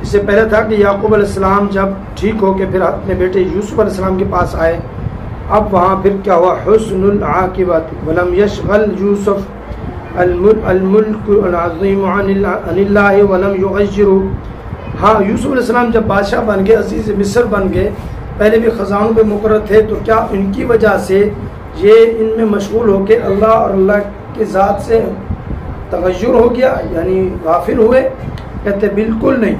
اس سے پہلے تھا کہ یعقوب علیہ السلام جب ٹھیک ہو کے پھر اپنے بیٹے یوسف علیہ السلام کے پاس آئے، اب وہاں پھر کیا ہوا؟ حسن العاقبت ولم یشغل یوسف الملک العظیم عن اللہ ولم یغیرہ۔ ہاں، یوسف علیہ السلام جب بادشاہ بن گئے، عزیز مصر بن گئے، پہلے بھی خزانوں پہ مقرر تھے، تو کیا ان کی وجہ سے یہ ان میں مشغول ہو کے اللہ اور اللہ کی ذات سے تغیر ہو گیا، یعنی غافل ہوئے؟ کہتے بالکل نہیں۔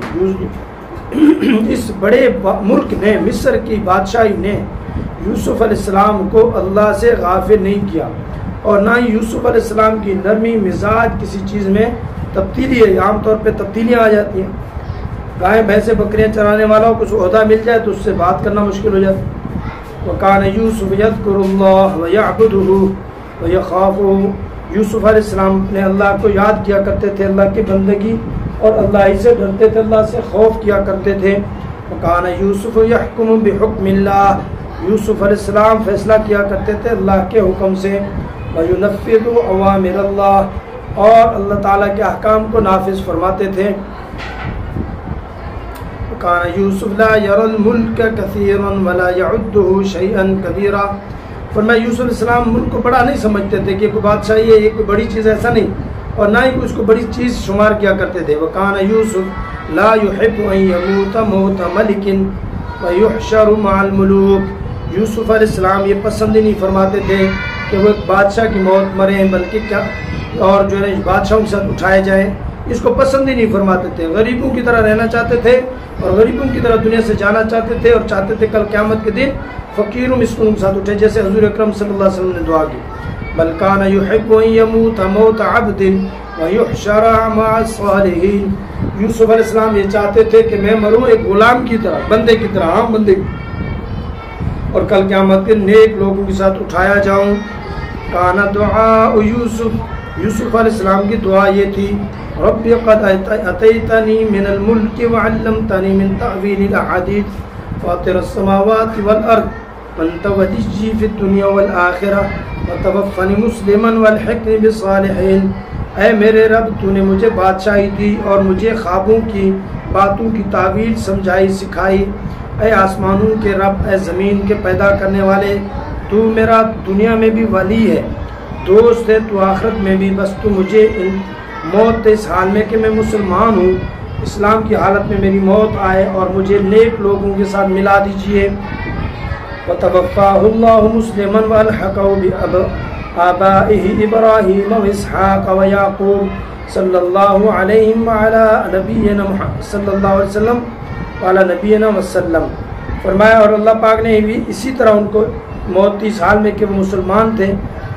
اس بڑے ملک نے، مصر کی بادشاہی نے یوسف علیہ السلام کو اللہ سے غافل نہیں کیا، اور نہ ہی یوسف علیہ السلام کی نرمی مزاج کسی چیز میں تبدیلی ہے۔ عام طور پہ تبدیلیاں آ جاتی ہیں، گائے بھینسیں بکریاں چرانے والا کچھ عہدہ مل جائے تو اس سے بات کرنا مشکل ہو جاتا ہے۔ وَكَانَ يُوسُفُ يَذْكُرُ اللَّهَ وَيَعْبُدُهُ وَيَخَافُهُ۔ یوسف علیہ السلام نے اللہ کو یاد کیا کرتے تھے، اللہ کی بندگی اور اللہ ہی سے ڈرتے تھے، اللہ سے خوف کیا کرتے تھے۔ وَكَانَ يُوسُفُ يَحْكُمُ بِحُكْمِ اللَّهِ۔ یوسف علیہ السلام فیصلہ کیا کرتے تھے اللہ کے حکم سے۔ وَيُنَفِّذُ أَوَامِرَ اللَّهِ، اور اللہ تعالیٰ کے احکام کو نافذ فرماتے تھے۔ وَكَانَ يُوسُفُ لَا يَرَى الْمُلْكَ كَثِيرًا وَلَا يَعُدُّهُ شَيْئًا كَبِيرًا۔ فرمایا یوسف علیہ السلام ملک کو بڑا نہیں سمجھتے تھے کہ کوئی بادشاہی ہے، یہ کوئی بڑی چیز، ایسا نہیں، اور نہ ہی اس کو بڑی چیز شمار کیا کرتے تھے۔ وَكَانَ يُوسُفُ لَا يُحِبُّ أَن يَمُوتَ مَوْتَ مَلِكٍ وَيُحْشَرُ مَعَ الْمُلُوكِ۔ یوسف علیہ السلام یہ پسند ہی نہیں فرماتے تھے کہ وہ ایک بادشاہ کی موت مریں، بلکہ کیا اور جو ہے بادشاہوں کے ساتھ اٹھائے جائیں، اس کو پسند ہی نہیں فرماتے تھے۔ غریبوں کی طرح رہنا چاہتے تھے، اور غریبوں کی طرح دنیا سے جانا چاہتے تھے، اور چاہتے تھے کل قیامت کے دن فقیروں مسکینوں کے ساتھ اٹھے، جیسے حضور اکرم صلی اللہ علیہ وسلم نے دعا کی۔ بل کان یحب ان یموت موت عبد ویحشر مع الصالحین۔ یوسف علیہ السلام یہ چاہتے تھے کہ میں مروں ایک غلام کی طرح، بندے کی طرح، عام بندے، اور کل قیامت کے نیک لوگوں کے ساتھ اٹھایا جاؤں۔ کان دعاء یوسف، یوسف علیہ السلام کی دعا یہ تھی، رب قد اتیتنی من الملک وعلمتنی من تأویل الاحادیث فاطر السماوات والارض انت ولی فی الدنیا والآخرہ وتوفنی مسلما والحقنی بالصالحین۔ اے میرے رب، تو نے مجھے بادشاہی دی اور مجھے خوابوں کی باتوں کی تعویل سمجھائی سکھائی۔ اے آسمانوں کے رب، اے زمین کے پیدا کرنے والے، تو میرا دنیا میں بھی ولی ہے، دوست ہے، تو آخرت میں بھی، بس تو مجھے موت اس حال میں کہ میں مسلمان ہوں، اسلام کی حالت میں میری موت آئے، اور مجھے نیک لوگوں کے ساتھ ملا دیجئے۔ وَتَوَفَّاهُ اللَّهُ مُسْلِمًا وَأَلْحَقَهُ بِآبَائِهِ إِبْرَاهِيمَ وإسحاق ويعقوب صلی اللہ علیہ وعلی نبینا محمد صلی اللہ علیہ وسلم وعلی نبینا وسلم۔ فرمایا اور اللہ پاک نے بھی اسی طرح ان کو موت اس حال میں کہ وہ مسلمان تھے،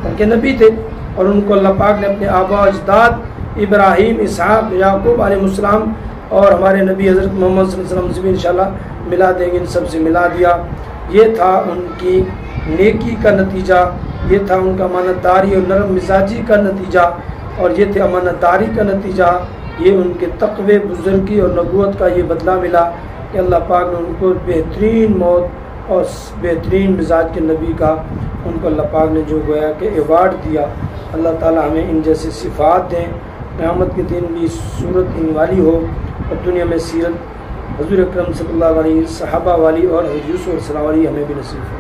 بلکہ نبی تھے، اور ان کو اللہ پاک نے اپنے آبا و اجداد ابراہیم، اسحاق، یعقوب علیہ السلام اور ہمارے نبی حضرت محمد صلی اللہ علیہ وسلم سے بھی انشاءاللہ ملا دیں گے، ان سب سے ملا دیا۔ یہ تھا ان کی نیکی کا نتیجہ، یہ تھا ان کا امانت داری اور نرم مزاجی کا نتیجہ، اور یہ تھے امانت داری کا نتیجہ، یہ ان کے تقوی، بزرگی اور نبوت کا یہ بدلہ ملا کہ اللہ پاک نے ان کو بہترین موت اور بہترین مزاج کے نبی کا ان کو اللہ پاک نے جو گویا کہ ایوارڈ دیا۔ اللہ تعالی ہمیں ان جیسے صفات دیں، قیامت کے دن بھی صورت ان والی ہو، اور دنیا میں سیرت حضور اکرم صلی اللہ علیہ صحابہ والی اور یوسف علیہ السلام والی ہمیں بھی نصیب ہو۔